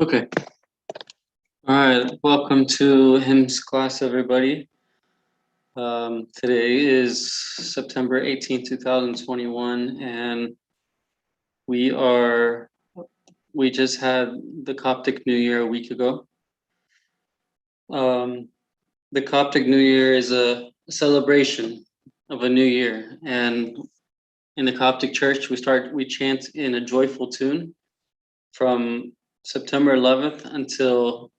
Okay. All right. Welcome to hymns class, everybody. Today is September 18th, 2021, and we just had the Coptic New Year a week ago. The Coptic New Year is a celebration of a new year, and in the Coptic Church, we chant in a joyful tune from September 11th until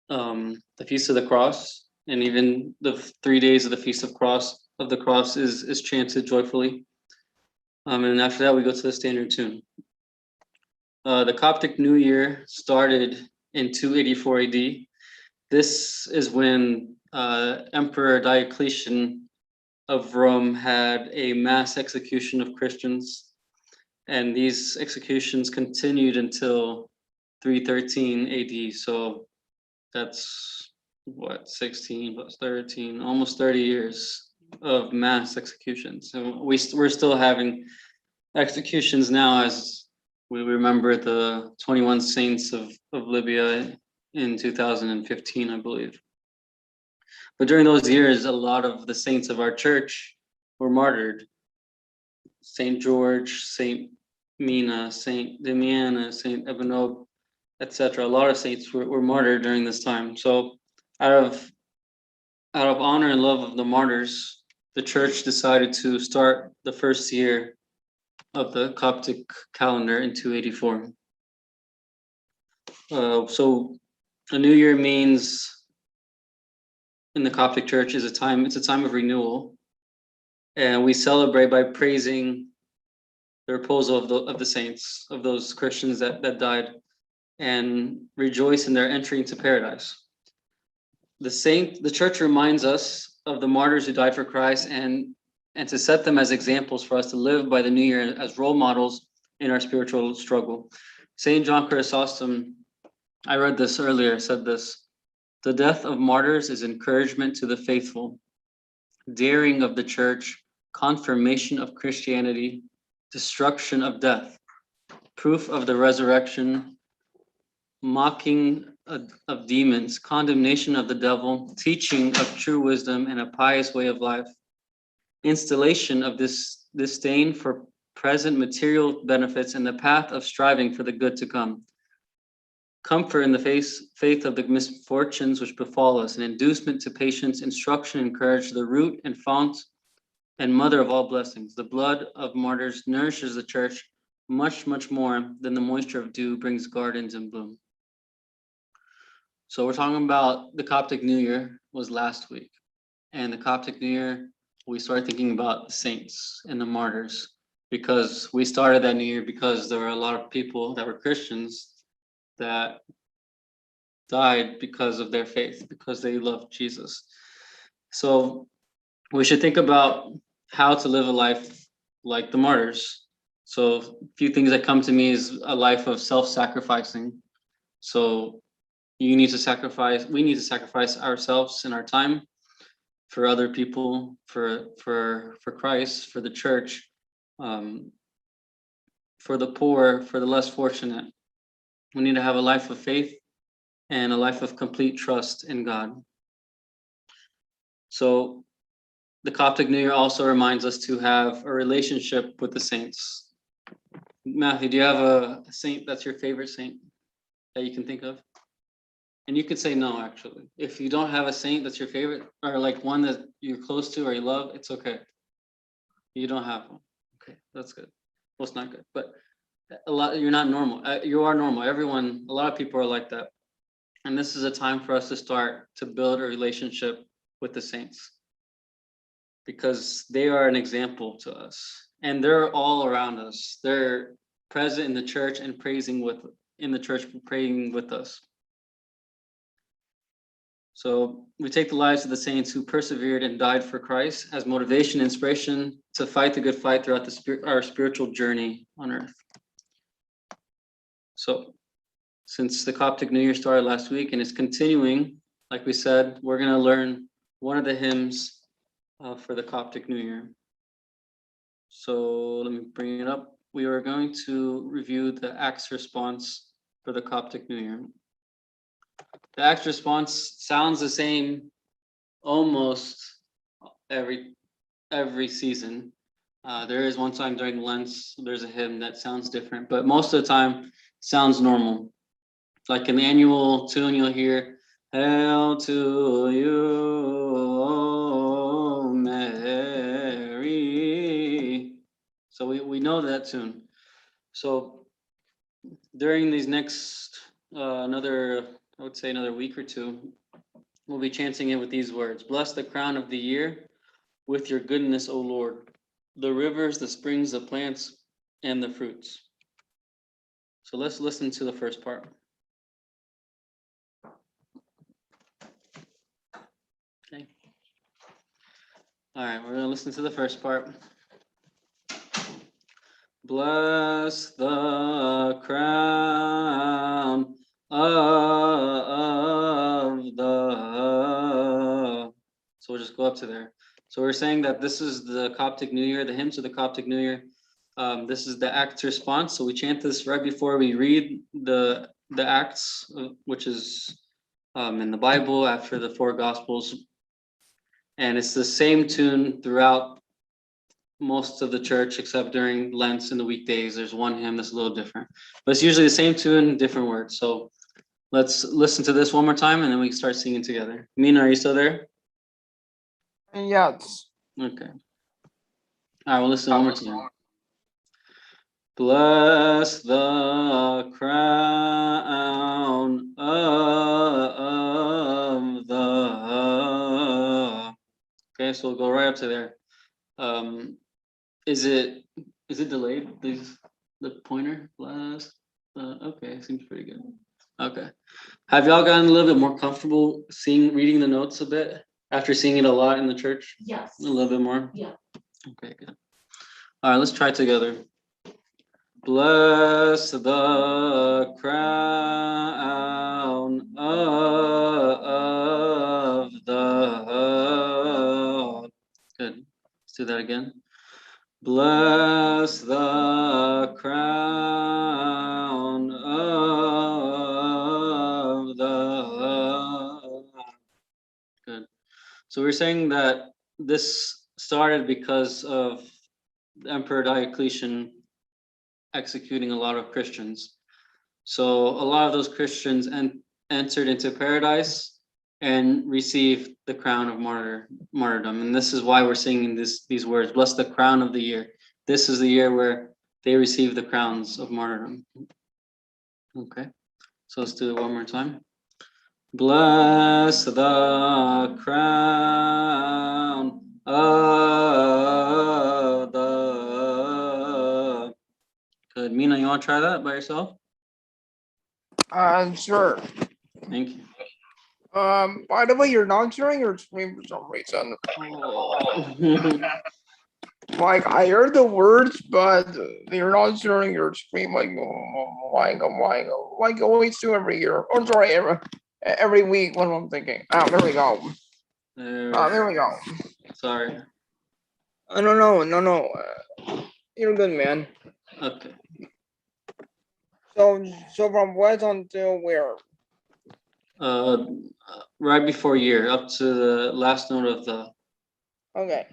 the Feast of the Cross, and even the 3 days of the Feast of the Cross is chanted joyfully. And after that, we go to the standard tune. The Coptic New Year started in 284 AD. This is when Emperor Diocletian of Rome had a mass execution of Christians, and these executions continued until 313 AD. So that's what, 16 plus 13, almost 30 years of mass executions. So we're still having executions now, as we remember the 21 saints of Libya in 2015, I believe. But during those years, a lot of the saints of our church were martyred. Saint George, Saint Mina, Saint Damiana, Saint Ebenob, etc. A lot of saints were martyred during this time. So out of honor and love of the martyrs, the church decided to start the first year of the Coptic calendar in 284. So a new year means, in the Coptic Church, it's a time of renewal, and we celebrate by praising the reposal of the saints, of those Christians that died, and rejoice in their entry into paradise. The church reminds us of the martyrs who died for Christ, and to set them as examples for us to live by the new year as role models in our spiritual struggle. Saint John Chrysostom, I read this earlier, said this: "The death of martyrs is encouragement to the faithful, daring of the church, confirmation of Christianity, destruction of death, proof of the resurrection, mocking of demons, condemnation of the devil, teaching of true wisdom and a pious way of life, installation of this disdain for present material benefits and the path of striving for the good to come, comfort in the faith of the misfortunes which befall us, an inducement to patience, instruction and courage, the root and fount and mother of all blessings. The blood of martyrs nourishes the church much, much more than the moisture of dew brings gardens in bloom." So we're talking about the Coptic New Year was last week. And the Coptic New Year, we started thinking about the saints and the martyrs, because we started that new year because there were a lot of people that were Christians that died because of their faith, because they loved Jesus. So we should think about how to live a life like the martyrs. So a few things that come to me is a life of self-sacrificing. So we need to sacrifice ourselves and our time for other people, for Christ, for the church, for the poor, for the less fortunate. We need to have a life of faith and a life of complete trust in God. So the Coptic New Year also reminds us to have a relationship with the saints. Matthew, do you have a saint that's your favorite saint that you can think of? And you could say no, actually. If you don't have a saint that's your favorite, or like one that you're close to or you love, it's okay. You don't have one. Okay, that's good. Well, it's not good, but you're not normal. You are normal. A lot of people are like that. And this is a time for us to start to build a relationship with the saints, because they are an example to us, and they're all around us. They're present in the church and praying with us. So we take the lives of the saints who persevered and died for Christ as motivation and inspiration to fight the good fight throughout our spiritual journey on earth. So since the Coptic New Year started last week and is continuing, like we said, we're going to learn one of the hymns for the Coptic New Year. So let me bring it up. We are going to review the Acts response for the Coptic New Year. The act response sounds the same almost every season. There is one time during Lent, there's a hymn that sounds different, but most of the time sounds normal. Like an annual tune, you'll hear, "Hail to you, O Mary." So we know that tune. So during these next another, I would say another week or two, we'll be chanting it with these words: "Bless the crown of the year with your goodness, O Lord, the rivers, the springs, the plants, and the fruits." So let's listen to the first part. Okay. All right, we're going to listen to the first part. Bless the crown of the. So we'll just go up to there. So we're saying that this is the Coptic New Year, the hymns of the Coptic New Year. This is the act response. So we chant this right before we read the Acts, which is in the Bible after the four Gospels. And it's the same tune throughout most of the church, except during Lent and the weekdays. There's one hymn that's a little different, but it's usually the same tune, different words. So let's listen to this one more time, and then we can start singing together. Mina, are you still there? Yes. Okay. All right, we'll listen one more time. Bless the crown of the. Okay, so we'll go right up to there. Is it delayed? The pointer blast. Okay, seems pretty good. Okay, have y'all gotten a little bit more comfortable reading the notes a bit after seeing it a lot in the church? Yes. A little bit more. Yeah. Okay, good. All right, let's try it together. Bless the crown of the. Good. Let's do that again. Bless the crown of the. Good. So we're saying that this started because of Emperor Diocletian executing a lot of Christians. So a lot of those Christians entered into paradise and received the crown of martyrdom. And this is why we're singing these words: bless the crown of the year. This is the year where they receive the crowns of martyrdom. Okay, so let's do it one more time. Bless the crown of the. Good. Mina, you want to try that by yourself? Sure. Thank you. By the way, you're not sharing your screen for some reason. Like, I heard the words, but you're not sharing your screen like always do every year. Oh, sorry, every week. What am I thinking? Oh, there we go. There we go. Sorry. No. You're good, man. Okay. So from what until where? Right before year, up to the last note of the. Okay.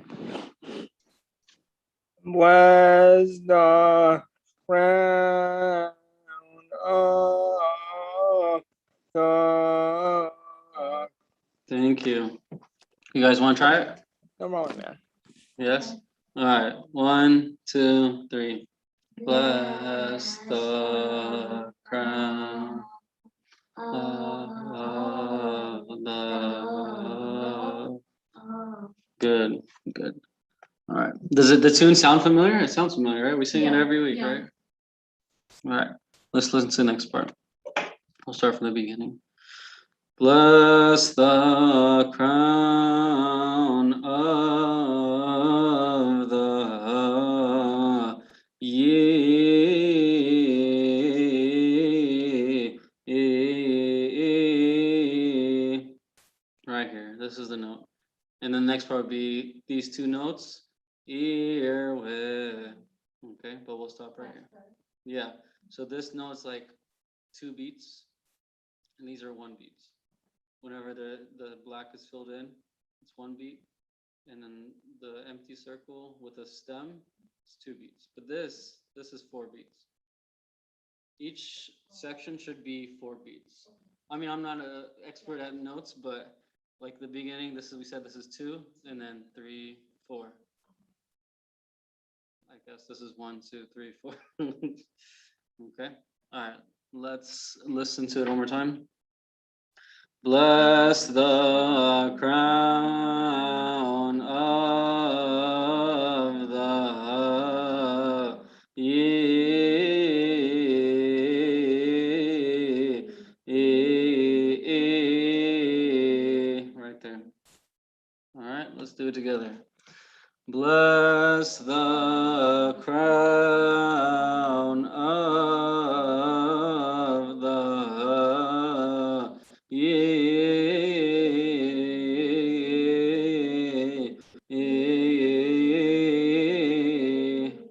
Was the crown of the. Thank you. You guys want to try it? No problem, man. Yes. All right. 1, 2, 3. Bless the crown of the. Good. Good. All right. Does the tune sound familiar? It sounds familiar, right? We sing it every week, right? All right. Let's listen to the next part. I'll start from the beginning. Bless the crown of the year. Right here. This is the note. And the next part would be these two notes. Ear with. Okay, but we'll stop right here. Yeah. So this note's like 2 beats, and these are 1 beats. whenever the black is filled in, it's 1 beat. And then the empty circle with a stem is 2 beats. But this is 4 beats. Each section should be 4 beats. I mean, I'm not an expert at notes, but like the beginning, we said this is 2, and then 3, 4. I guess this is 1, 2, 3, 4. Okay. All right. Let's listen to it one more time. Bless the crown of the right there. All right, let's do it together. Bless the crown of the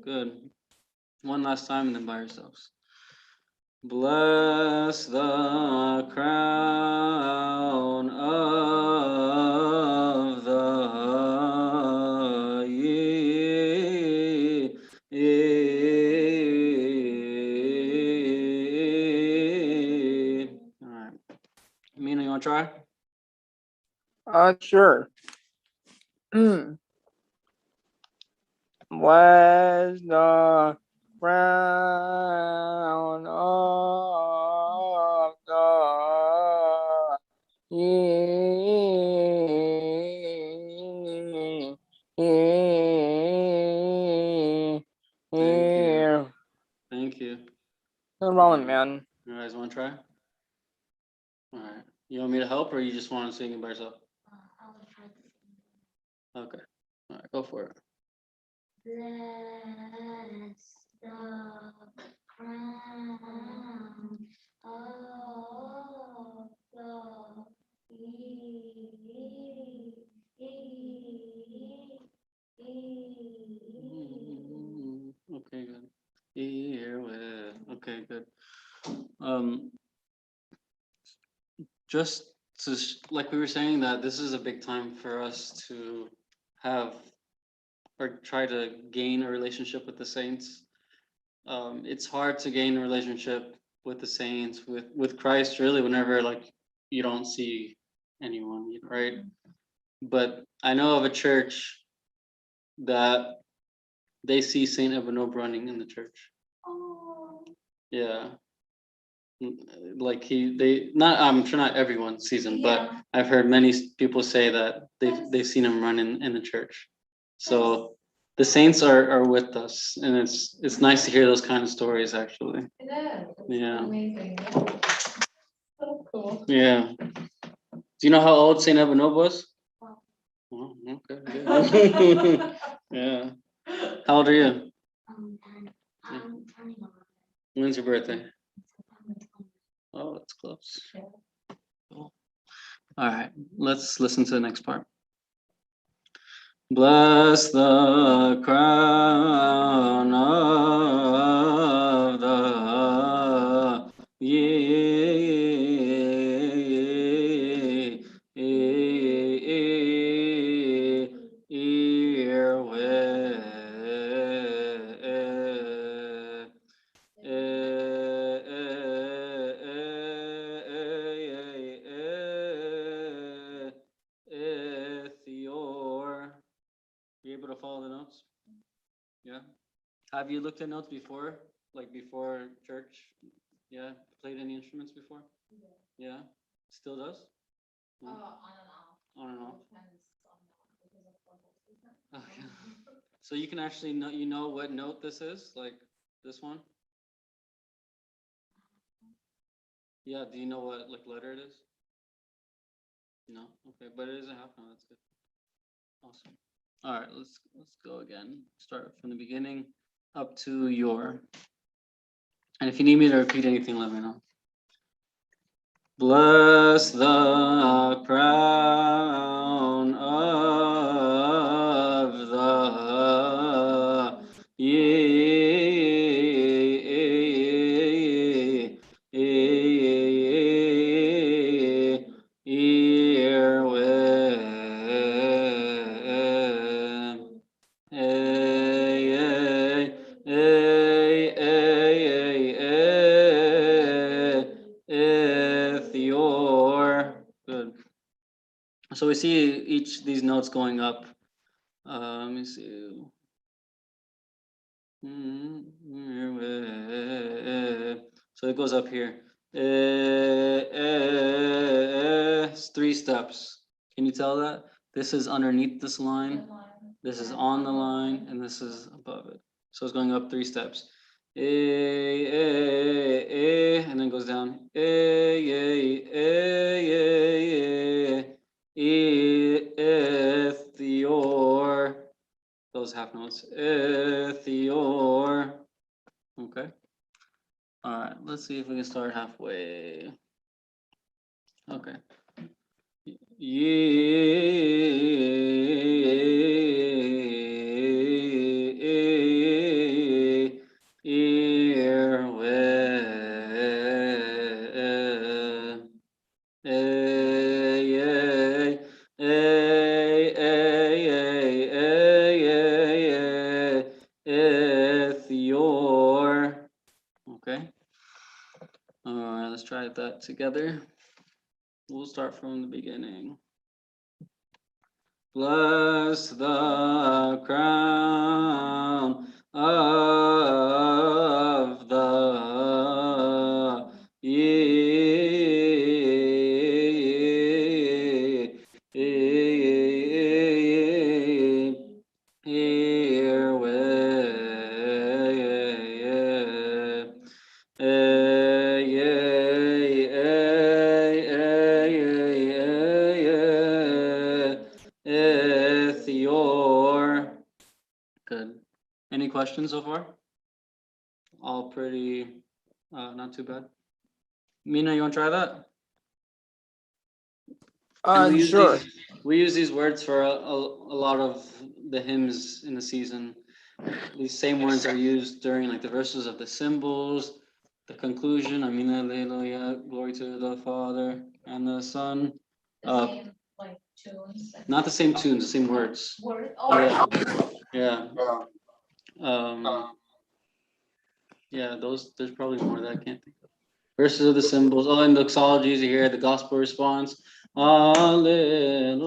Good. One last time and then by yourselves. Bless the crown of the All right. Mina, you want to try? Sure. Bless the crown of the year. Thank you. No problem, man. You guys want to try? All right. You want me to help, or you just want to sing it by yourself? I'll try to sing. Okay. All right. Go for it. Bless the crown of Okay, good. Okay, good. Just to like we were saying, that this is a big time for us to have or try to gain a relationship with the saints. It's hard to gain a relationship with the saints, with Christ, really, whenever like you don't see anyone, right? But I know of a church that they see Saint Evanop running in the church. Oh. Yeah. Like I'm sure not everyone sees him, but Yeah. I've heard many people say that they've seen him run in the church. So the saints are with us, and it's nice to hear those kind of stories, actually. It is. It's Yeah. amazing. So cool. Yeah. Do you know how old Saint Evanop was? Wow. Oh, okay. Good. Yeah. How old are you? I'm turning 11. When's your birthday? September 20th. Oh, that's close. Yeah. Cool. All right, let's listen to the next part. Bless the crown of the year with you able to follow the notes? Yeah. Have you looked at notes before? Like before church? Yeah. Played any instruments before? Yeah. Still does? On and off. On and off. Depends on because of levels, isn't it? Okay. So you can actually know, you know what note this is? Like this one? Yeah. Do you know what like letter it is? No. Okay. But it is a half note. That's good. Awesome. All right. Let's go again. Start from the beginning up to your. And if you need me to repeat anything, let me know. Bless the crown of the year Ethior. Good. So we see each these notes going up. Let me see. So it goes up here. It's 3 steps. Can you tell that? This is underneath this line. This is on the line, and this is above it. So it's going up 3 steps. And then goes down. Ethior. Those half notes. Ethior. Okay. All right. Let's see if we can start halfway. Okay. Ethior. Okay. All right, let's try that together. We'll start from the beginning. Bless the crown of the Ethior. Good. Any questions so far? All pretty, not too bad. Mina, you want to try that? And Sure. we use these words for a lot of the hymns in the season. These same words are used during like the verses of the symbols, the conclusion, Amen, Alleluia, glory to the Father and the Son. Same, like tunes. Not the same tunes, the same words. Word. Yeah. Yeah, those, there's probably more that I can't think of. Verses of the symbols. Oh, and doxologies here, the gospel response. Alleluia.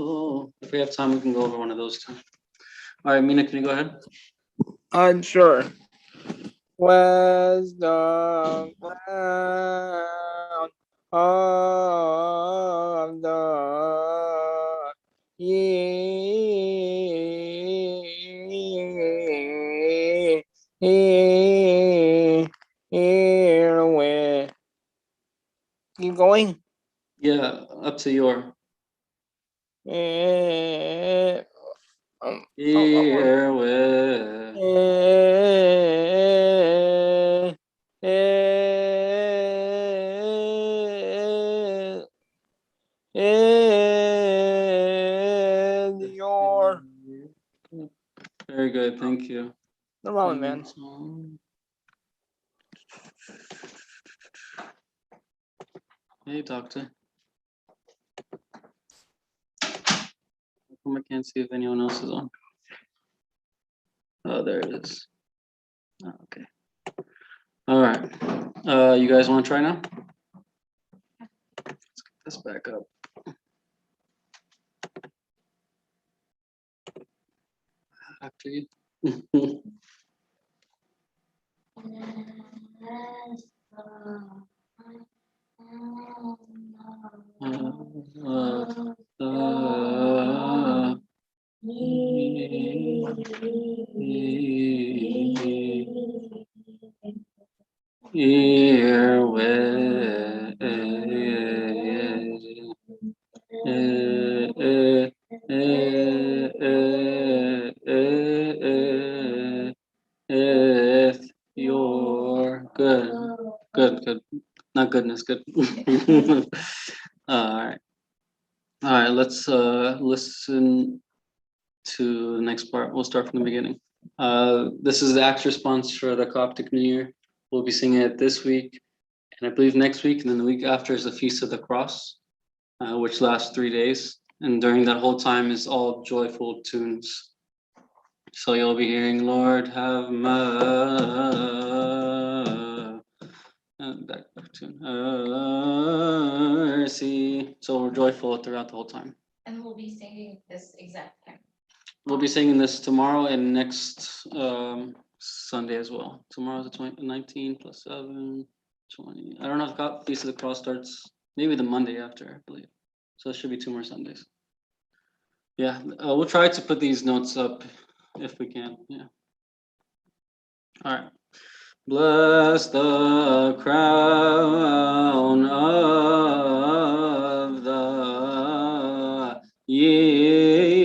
If we have time, we can go over one of those too. All right, Mina, can you go ahead? Sure. Where's the crown of the year when keep going? Yeah, up to your. Herewith. Your Very good, thank you. no problem, man. Hey, doctor. I can't see if anyone else is on. Oh, there it is. Oh, okay. All right. You guys want to try now? Let's get this back up. After you. Your good, not goodness, good. All right, let's listen to the next part. We'll start from the beginning. This is the Acts response for the Coptic New Year. We'll be singing it this week, and I believe next week, and then the week after is the Feast of the Cross, which lasts 3 days. And during that whole time is all joyful tunes. So you'll be hearing, Lord, have mercy. Back tune. Mercy. So we're joyful throughout the whole time. And we'll be singing this exact hymn. We'll be singing this tomorrow and next Sunday as well. Tomorrow's the 19 plus 7, 20. I don't know if Feast of the Cross starts maybe the Monday after, I believe. So it should be 2 more Sundays. Yeah, we'll try to put these notes up if we can. Yeah. All right. Bless the crown of the year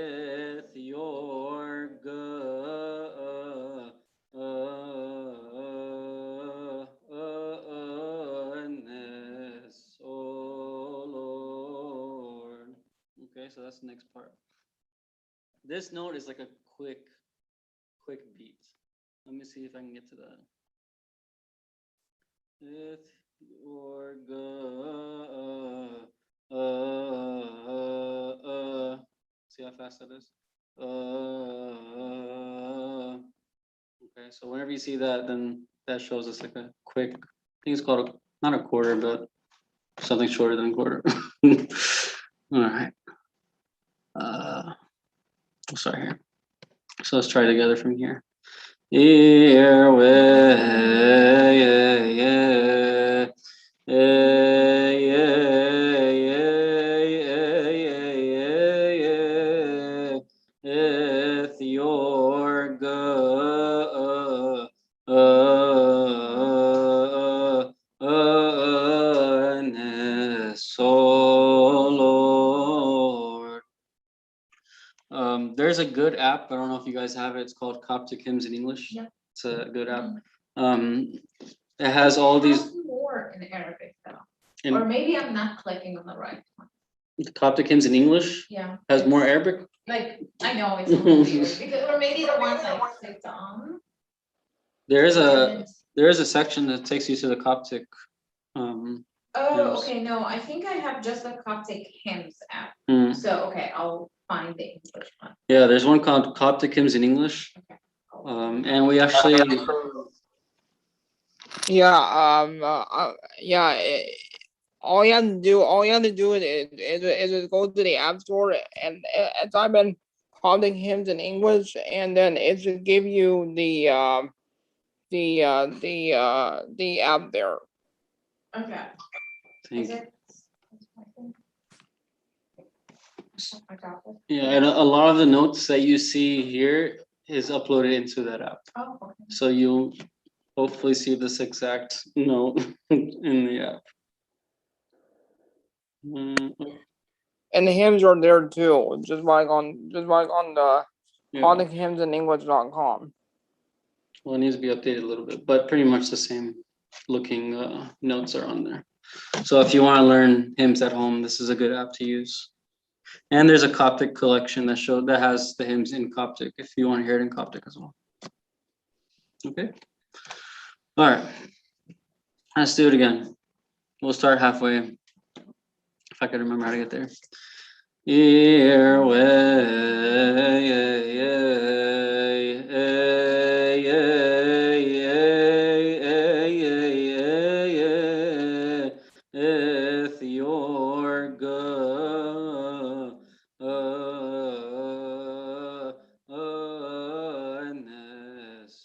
with your goodness, O Lord. Okay, so that's the next part. This note is like a quick beat. Let me see if I can get to that. With your see how fast that is? Okay, so whenever you see that, then that shows us like a quick, I think it's called not a quarter, but something shorter than a quarter. All right. We'll start here. So let's try together from here. Here with your goodness, O Lord. There's a good app. I don't know if you guys have it. It's called Coptic Hymns in English. Yep. It's a good app. It has all these. More in Arabic though. In, or maybe I'm not clicking on the right one. The Coptic Hymns in English. Yeah. Has more Arabic. Like I know it's a little weird because, or maybe the ones I clicked on. There is a section that takes you to the Coptic. Oh, hymns. okay. No, I think I have just the Coptic hymns app. So okay, I'll find the English one. Yeah, there's one called Coptic Hymns in English. Okay. And we actually. All you have to do is go to the App Store and type in Coptic Hymns in English, and then it should give you the app there. Okay. Is it? Yeah, and a lot of the notes that you see here is uploaded into that app. Oh, okay. So you'll hopefully see this exact note in the app. And the hymns are there too, just like on the CopticHymnsInEnglish.com. Well, it needs to be updated a little bit, but pretty much the same looking notes are on there. So if you want to learn hymns at home, this is a good app to use. And there's a Coptic collection that has the hymns in Coptic if you want to hear it in Coptic as well. Okay. All right. Let's do it again. We'll start halfway. If I could remember how to get there. Here with your goodness,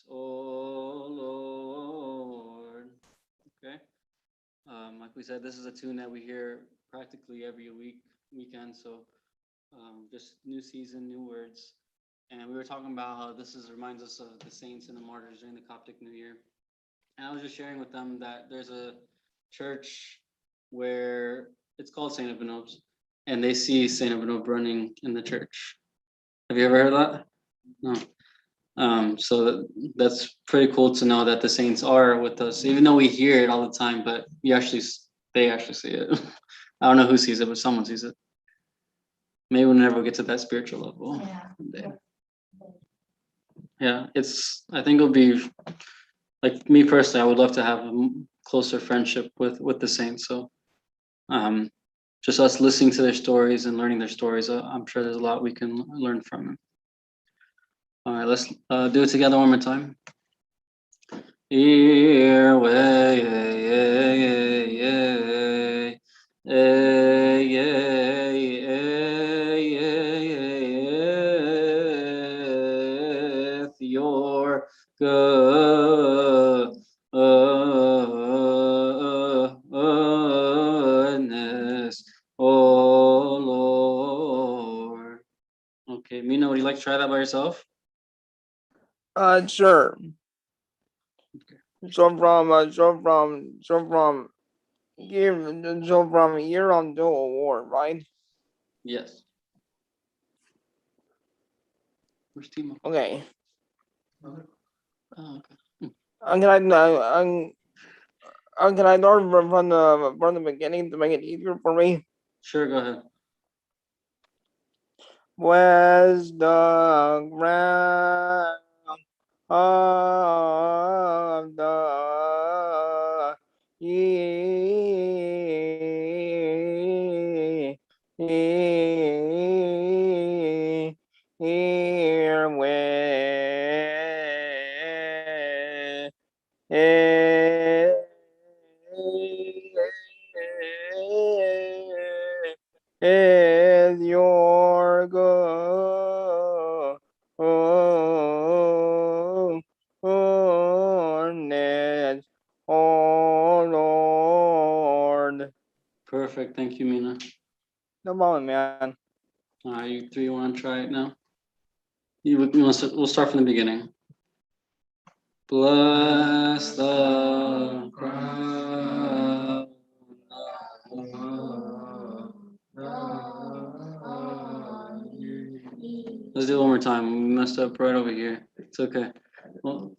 O Lord. Okay. Like we said, this is a tune that we hear practically every weekend. So just new season, new words. And we were talking about how this reminds us of the saints and the martyrs during the Coptic New Year. And I was just sharing with them that there's a church where it's called Saint Ebenob's, and they see Saint Ebenob running in the church. Have you ever heard of that? No. So that's pretty cool to know that the saints are with us, even though we hear it all the time, but they actually see it. I don't know who sees it, but someone sees it. Maybe we'll never get to that spiritual level. Yeah. Yeah, I think it'll be like me personally, I would love to have a closer friendship with the saints. So just us listening to their stories and learning their stories, I'm sure there's a lot we can learn from them. All right, let's do it together one more time. Your goodness, oh Lord. Okay, Mina, would you like to try that by yourself? Sure. Okay. So from year on the award, right? Yes. Where's Timo? Okay. Oh, okay. Can I start from the beginning to make it easier for me? Sure, go ahead. Was the ground of the year is your goodness, oh Lord. Perfect. Thank you, Mina. No problem, man. All right, you three want to try it now? We'll start from the beginning. Bless the crown. Let's do it one more time. We messed up right over here. It's okay. Well,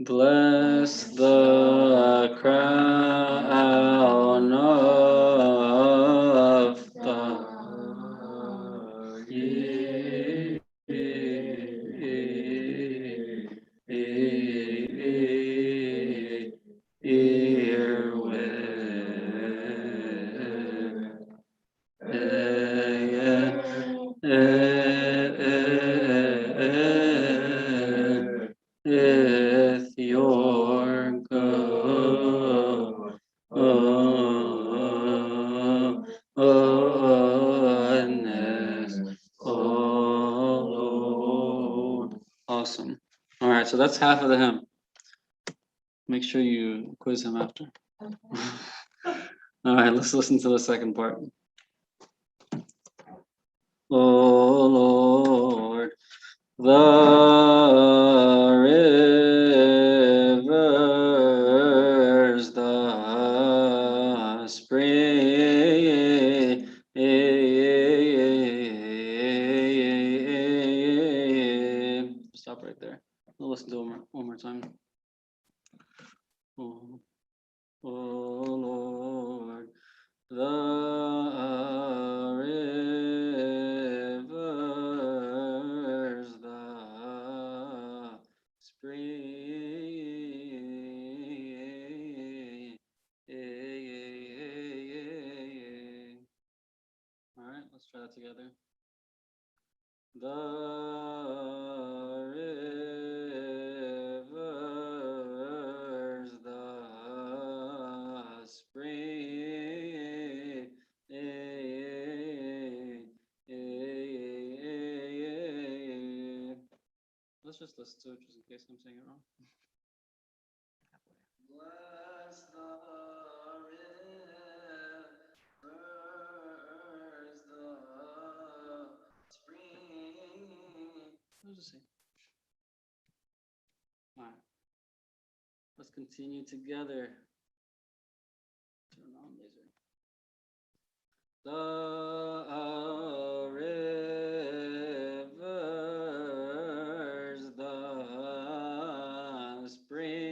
bless the crown of the with your goodness, oh Lord. Awesome. All right, so that's half of the hymn. Make sure you quiz him after. All right, let's listen to the second part. Oh Lord, the rivers, the spring, stop right there. We'll listen to it one more time. Oh, oh Lord, the rivers, the spring. All right, let's try that together. The rivers, the spring. Let's just listen to it just in case I'm saying it wrong. Bless the rivers, the spring. What does it say? All right. Let's continue together. Turn on laser. The rivers, the spring.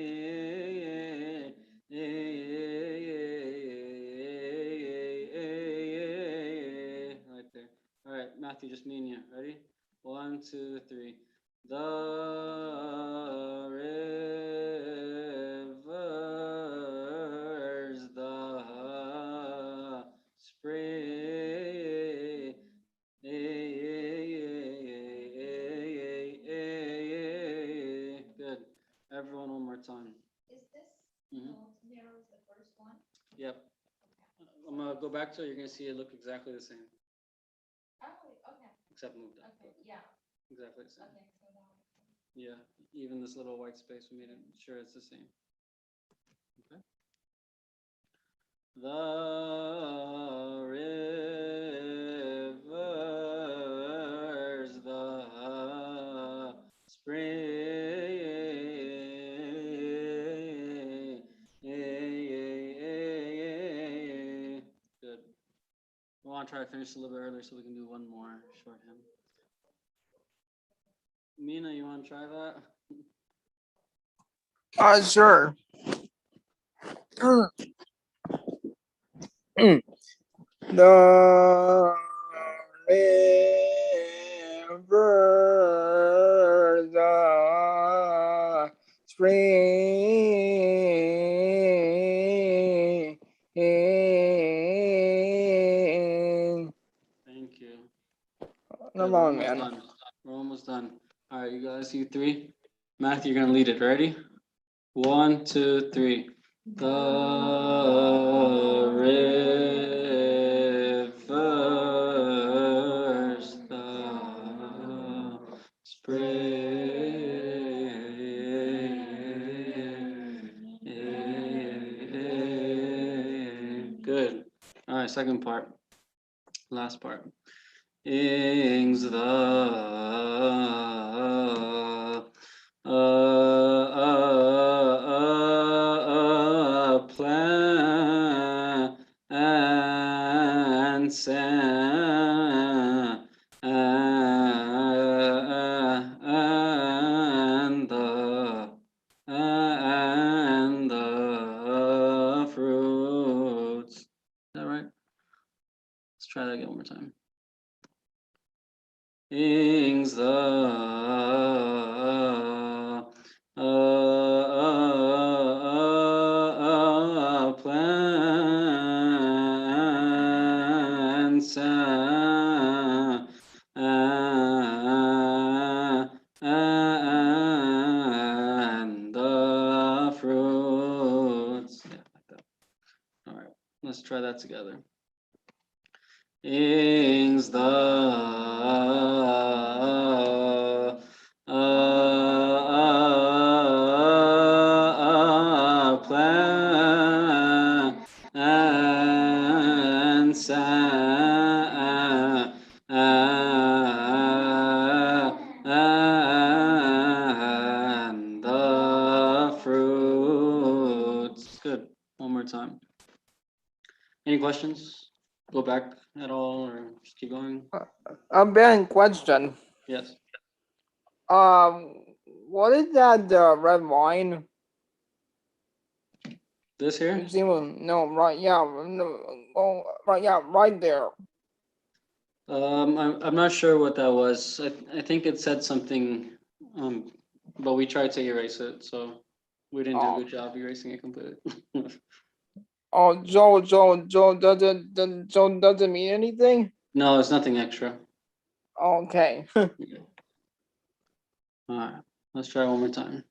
Right there. All right, Matthew, just me and you. Ready? 1, 2, 3. The rivers, Yep. I'm gonna go back to it. You're gonna see it look exactly the same, Oh, okay, except moved up. okay, yeah, Exactly the same. okay, so now. Yeah, even this little white space, we made it sure it's the same. Okay. The rivers, the spring. Good. We want to try to finish a little bit earlier so we can do one more short hymn. Mina, you want to try that? Sure. The river, the spring. Thank you. No Good, we're problem, almost man. done. We're almost done. All right, you guys, you three. Matthew, you're gonna lead it. Ready? 1, 2, 3. The rivers, the spring. Good. All right, second part. Last part. Ings the plants and the fruits. Is that right? Let's try that again one more time. Ings the plants and the fruits. Yeah, like that. All right, let's try that together. Ings the plants and the fruits. Good. One more time. Any questions? Go back at all, or just keep going? Ben, question. Yes. What is that red wine? This here? You see, no, right, yeah, no, oh, right, yeah, right there. I'm not sure what that was. I think it said something, but we tried to erase it, so we didn't do a good job erasing it completely. Oh, does it mean anything? No, it's nothing extra. Okay. All right, let's try one more time.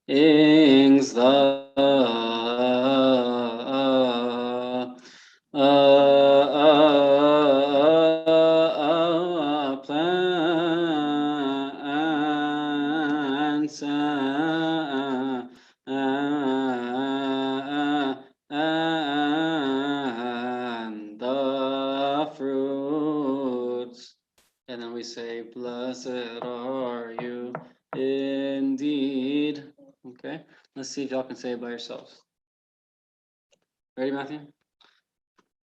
Ings the plants and the fruits. And then we say, blessed are you indeed. Okay, let's see if y'all can say it by yourselves. Ready, Matthew?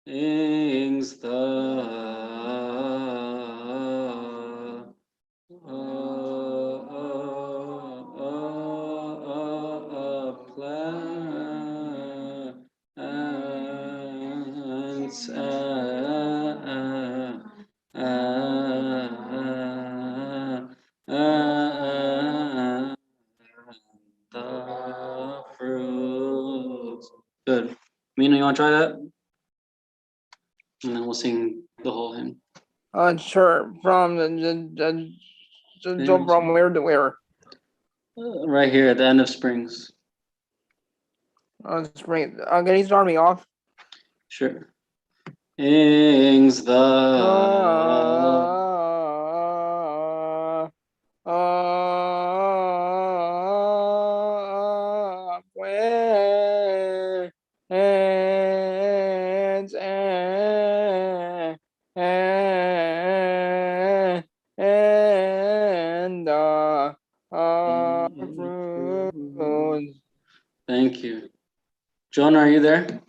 Ings the plants the fruits. Good. Mina, you want to try that? And then we'll sing the whole hymn. Sure. From from where to where? Right here at the end of Springs. Let's bring. Can you start me off? Sure. Ings the and fruits. Thank you. Jonah, are you there?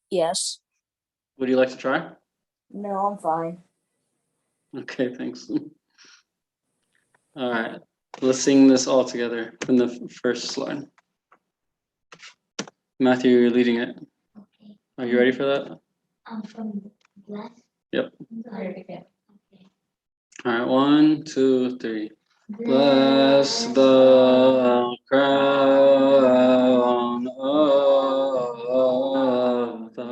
Yes. Would you like to try? No, I'm fine. Okay, thanks. All right, let's sing this all together from the first slide. Matthew, you're leading it. Okay. Are you ready for that? From bless. Yep. Okay. All right, 1, 2, 3. Bless the crown of the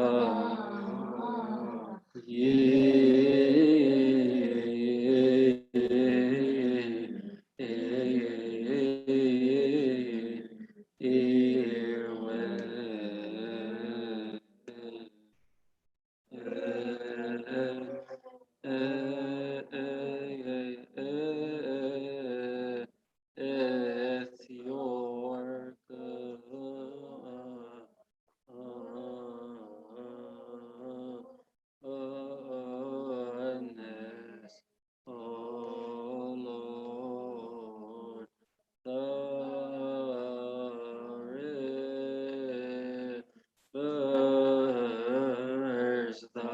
It's your goodness, O Lord, the rivers, the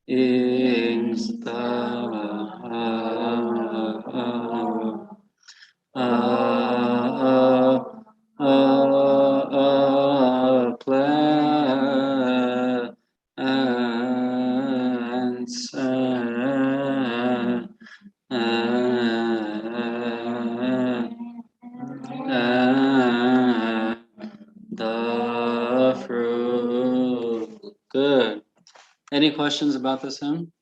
ings plants the fruit. Good. Any questions about this hymn?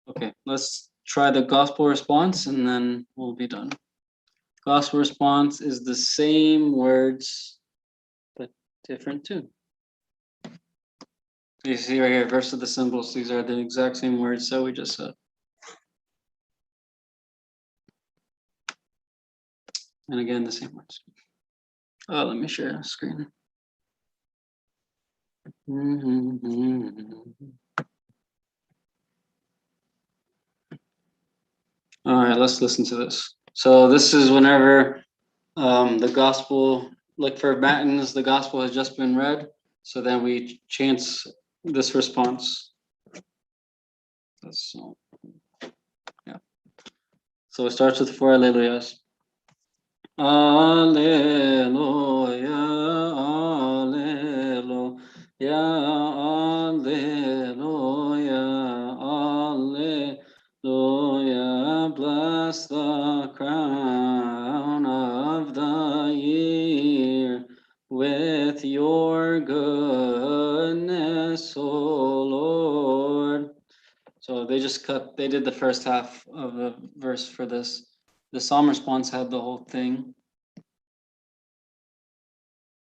Okay, let's try the gospel response and then we'll be done. Gospel response is the same words, but different tune. You see right here, verse of the symbols, these are the exact same words that we just said. And again, the same words. Oh, let me share the screen. All right, let's listen to this. So this is whenever the gospel, like for Matins, the gospel has just been read. So then we chant this response. So, yeah. So it starts with 4 Alleluias. Alleluia, Alleluia, Alleluia, Alleluia. Bless the crown of the year with your goodness, O Lord. So they did the first half of the verse for this. The psalm response had the whole thing.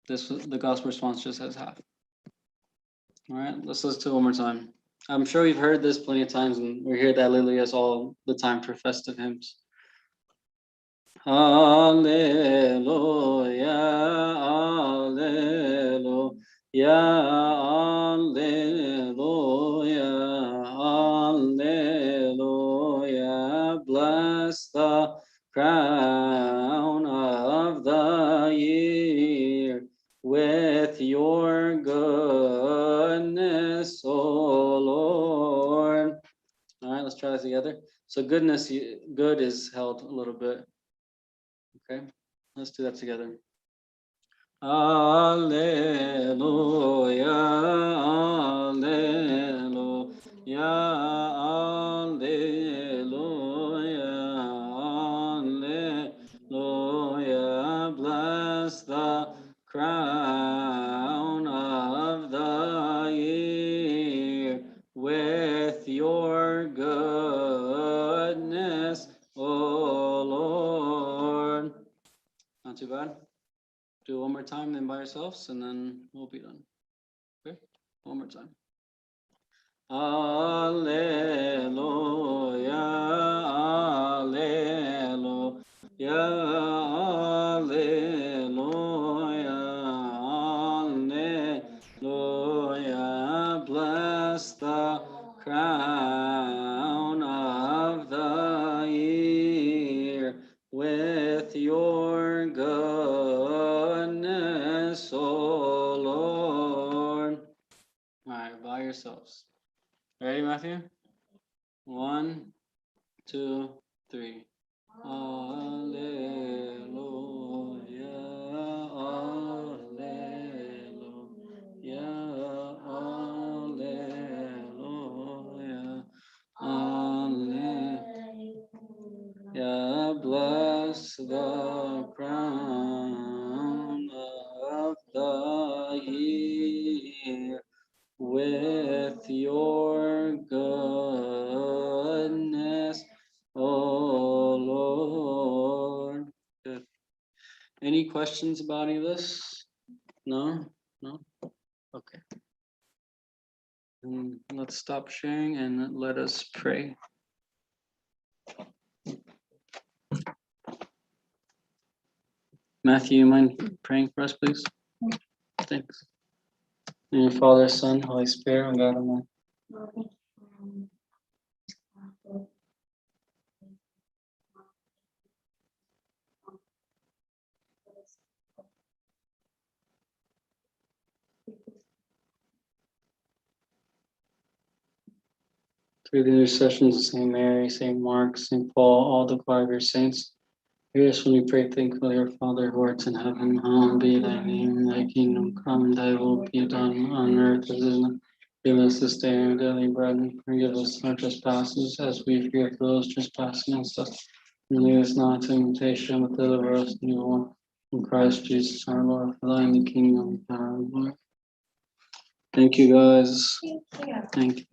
The gospel response just has half. All right, let's listen to it one more time. I'm sure you've heard this plenty of times, and we hear the Alleluias all the time for festive hymns. Alleluia, Alleluia, Alleluia, Alleluia. Bless the crown of the year with your goodness, O Lord. All right, let's try this together. So goodness, good is held a little bit. Okay, let's do that together. Alleluia, Alleluia, Alleluia, Alleluia. Bless the crown yourselves, and then we'll be done. Okay, one more time. Alleluia, alleluia, alleluia, alleluia. Bless the crown of the year with your goodness, O Lord. All right, by yourselves. Ready, Matthew? 1, 2, 3. Alleluia, alleluia, alleluia, alleluia. Bless the crown of the year with your goodness, O Lord. Good. Any questions about any of this? No? No? Okay. Let's stop sharing and let us pray. Matthew, you mind praying for us, please? Thanks. In your Father, Son, Holy Spirit, and God Almighty. Through the intercessions of Saint Mary, Saint Mark, Saint Paul, all the choir of your saints, hear us when we pray thankfully, our Father who art in heaven, hallowed be thy name, thy kingdom come, thy will be done on earth as it is in heaven. Give us this day our daily bread, and forgive us our trespasses, as we forgive those trespassing against us. And lead us not into temptation, but deliver us from evil one. In Christ Jesus our Lord, for thine the kingdom, and power, and glory. Thank you, guys. Thank you.